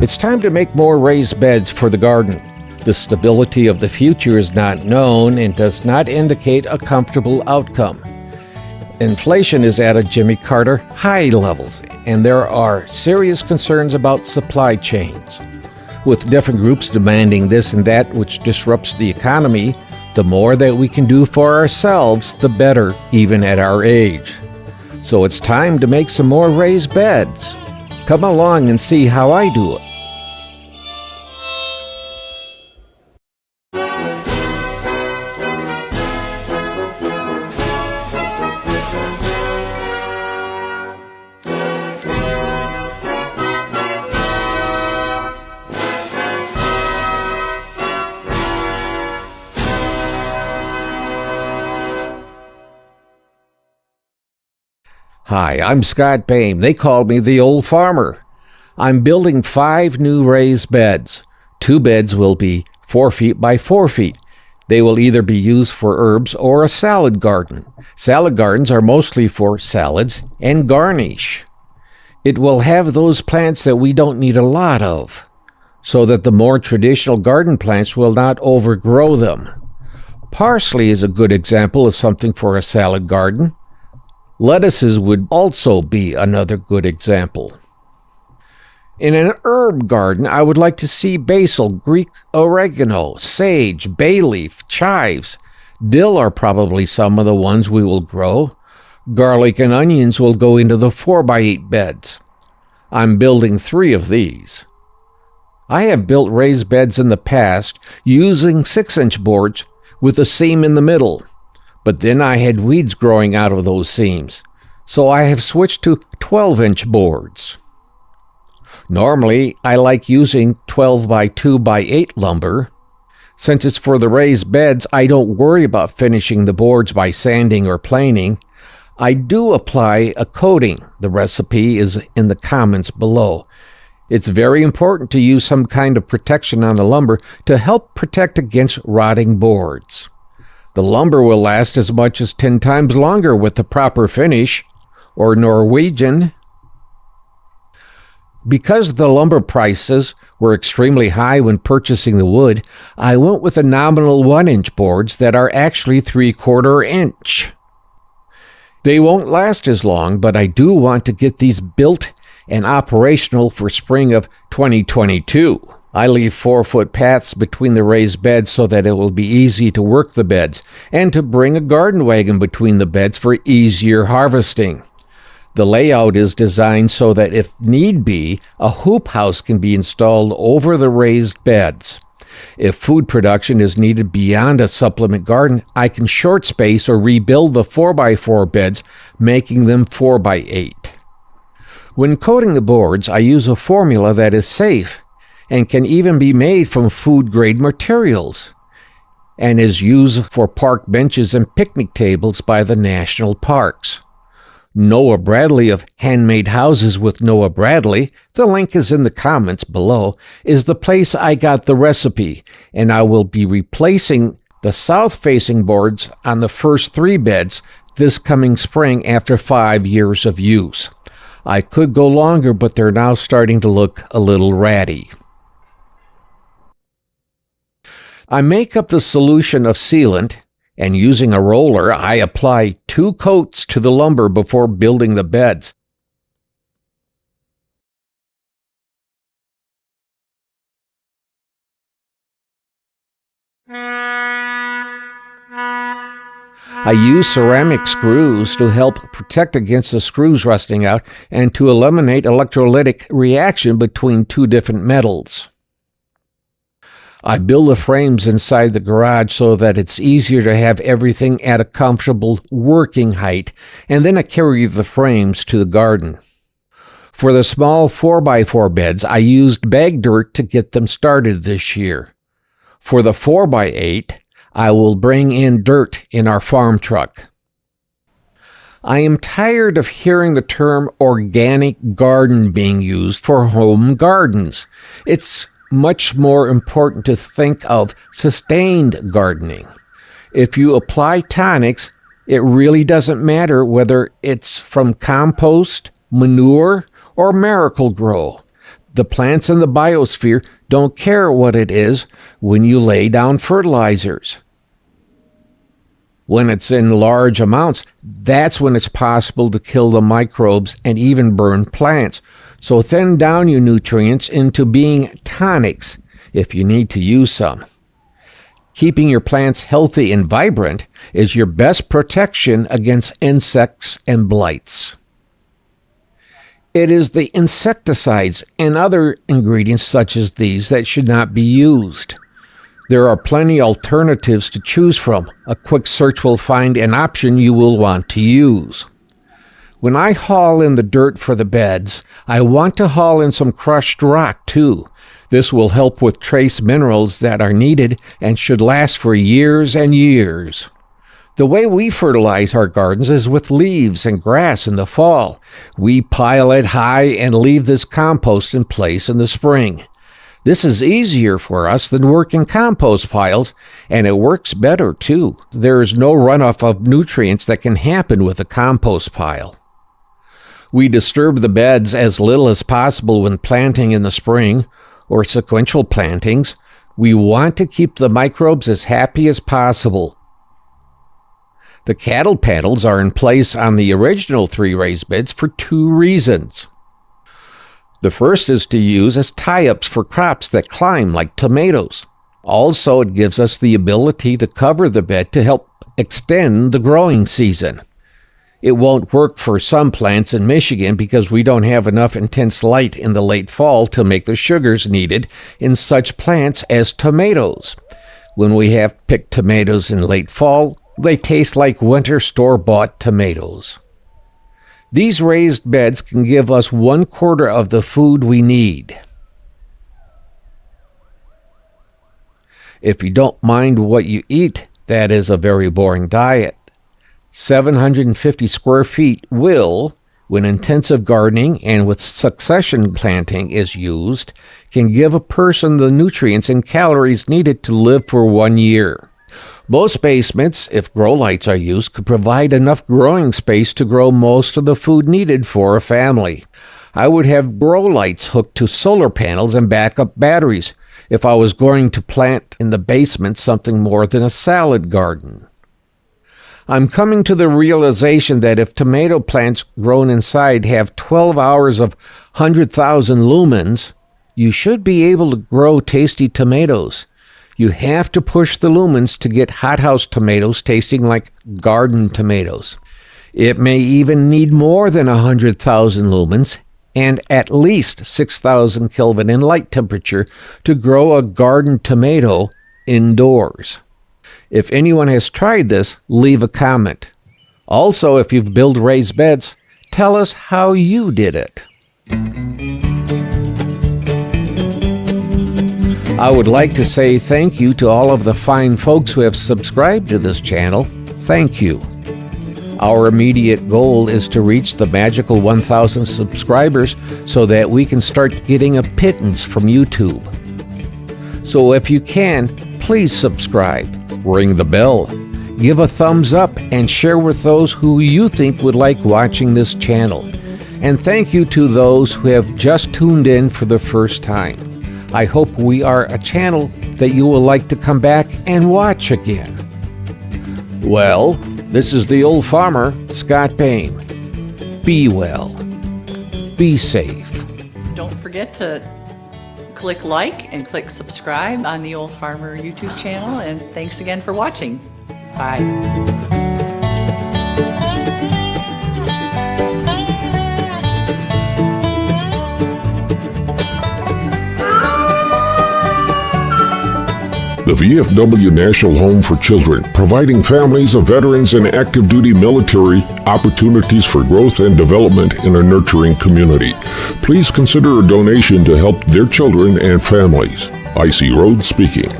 It's time to make more raised beds for the garden. The stability of the future is not known and does not indicate a comfortable outcome. Inflation is at a Jimmy Carter high levels, and there are serious concerns about supply chains. With different groups demanding this and that which disrupts the economy, the more that we can do for ourselves, the better, even at our age. So it's time to make some more raised beds. Come along and see how I do it. Hi, I'm Scott Boehm. They call me the Old Farmer. I'm building 5 new raised beds. 2 beds will be 4 feet by 4 feet. They will either be used for herbs or a salad garden. Salad gardens are mostly for salads and garnish. It will have those plants that we don't need a lot of, so that the more traditional garden plants will not overgrow them. Parsley is a good example of something for a salad garden. Lettuces would also be another good example. In an herb garden, I would like to see basil, Greek oregano, sage, bay leaf, chives. Dill are probably some of the ones we will grow. Garlic and onions will go into the 4x8 beds. I'm building 3 of these. I have built raised beds in the past using 6-inch boards with a seam in the middle. But then I had weeds growing out of those seams, so I have switched to 12-inch boards. Normally, I like using 12 by 2 by 8 lumber. Since it's for the raised beds, I don't worry about finishing the boards by sanding or planing. I do apply a coating. The recipe is in the comments below. It's very important to use some kind of protection on the lumber to help protect against rotting boards. The lumber will last as much as 10 times longer with the proper finish, or Norwegian. Because the lumber prices were extremely high when purchasing the wood, I went with the nominal 1-inch boards that are actually 3/4 inch. They won't last as long, but I do want to get these built and operational for spring of 2022. I leave 4-foot paths between the raised beds so that it will be easy to work the beds and to bring a garden wagon between the beds for easier harvesting. The layout is designed so that if need be, a hoop house can be installed over the raised beds. If food production is needed beyond a supplement garden, I can short space or rebuild the 4x4 beds, making them 4x8. When coating the boards, I use a formula that is safe and can even be made from food-grade materials, and is used for park benches and picnic tables by the national parks. Noah Bradley of Handmade Houses with Noah Bradley, the link is in the comments below, is the place I got the recipe, and I will be replacing the south-facing boards on the first 3 beds this coming spring after 5 years of use. I could go longer, but they're now starting to look a little ratty. I make up the solution of sealant, and using a roller, I apply 2 coats to the lumber before building the beds. I use ceramic screws to help protect against the screws rusting out and to eliminate electrolytic reaction between 2 different metals. I build the frames inside the garage so that it's easier to have everything at a comfortable working height, and then I carry the frames to the garden. For the small 4x4 beds, I used bag dirt to get them started this year. For the 4x8, I will bring in dirt in our farm truck. I am tired of hearing the term organic garden being used for home gardens. It's much more important to think of sustained gardening. If you apply tonics, it really doesn't matter whether it's from compost, manure, or Miracle-Gro. The plants in the biosphere don't care what it is when you lay down fertilizers. When it's in large amounts, that's when it's possible to kill the microbes and even burn plants. So thin down your nutrients into being tonics if you need to use some. Keeping your plants healthy and vibrant is your best protection against insects and blights. It is the insecticides and other ingredients such as these that should not be used. There are plenty alternatives to choose from. A quick search will find an option you will want to use. When I haul in the dirt for the beds, I want to haul in some crushed rock too. This will help with trace minerals that are needed and should last for years and years. The way we fertilize our gardens is with leaves and grass in the fall. We pile it high and leave this compost in place in the spring. This is easier for us than working compost piles, and it works better too. There is no runoff of nutrients that can happen with a compost pile. We disturb the beds as little as possible when planting in the spring or sequential plantings. We want to keep the microbes as happy as possible. The cattle panels are in place on the original 3 raised beds for 2 reasons. The first is to use as tie-ups for crops that climb like tomatoes. Also, it gives us the ability to cover the bed to help extend the growing season. It won't work for some plants in Michigan because we don't have enough intense light in the late fall to make the sugars needed in such plants as tomatoes. When we have picked tomatoes in late fall, they taste like winter store-bought tomatoes. These raised beds can give us 1/4 of the food we need. If you don't mind what you eat, that is a very boring diet. 750 square feet will, when intensive gardening and with succession planting is used, can give a person the nutrients and calories needed to live for 1 year. Most basements, if grow lights are used, could provide enough growing space to grow most of the food needed for a family. I would have grow lights hooked to solar panels and backup batteries if I was going to plant in the basement something more than a salad garden. I'm coming to the realization that if tomato plants grown inside have 12 hours of 100,000 lumens, you should be able to grow tasty tomatoes. You have to push the lumens to get hothouse tomatoes tasting like garden tomatoes. It may even need more than 100,000 lumens and at least 6,000 Kelvin in light temperature to grow a garden tomato indoors. If anyone has tried this, leave a comment. Also, if you've built raised beds, tell us how you did it. I would like to say thank you to all of the fine folks who have subscribed to this channel. Thank you. Our immediate goal is to reach the magical 1,000 subscribers so that we can start getting a pittance from YouTube. So if you can, please subscribe, ring the bell, give a thumbs up, and share with those who you think would like watching this channel. And thank you to those who have just tuned in for the first time. I hope we are a channel that you will like to come back and watch again. Well, this is the old farmer, Scott Payne. Be well. Be safe. Don't forget to click like and click subscribe on the Old Farmer YouTube channel. And thanks again for watching. Bye. The VFW National Home for Children, providing families of veterans and active duty military opportunities for growth and development in a nurturing community. Please consider a donation to help their children and families. I.C. Rhodes speaking.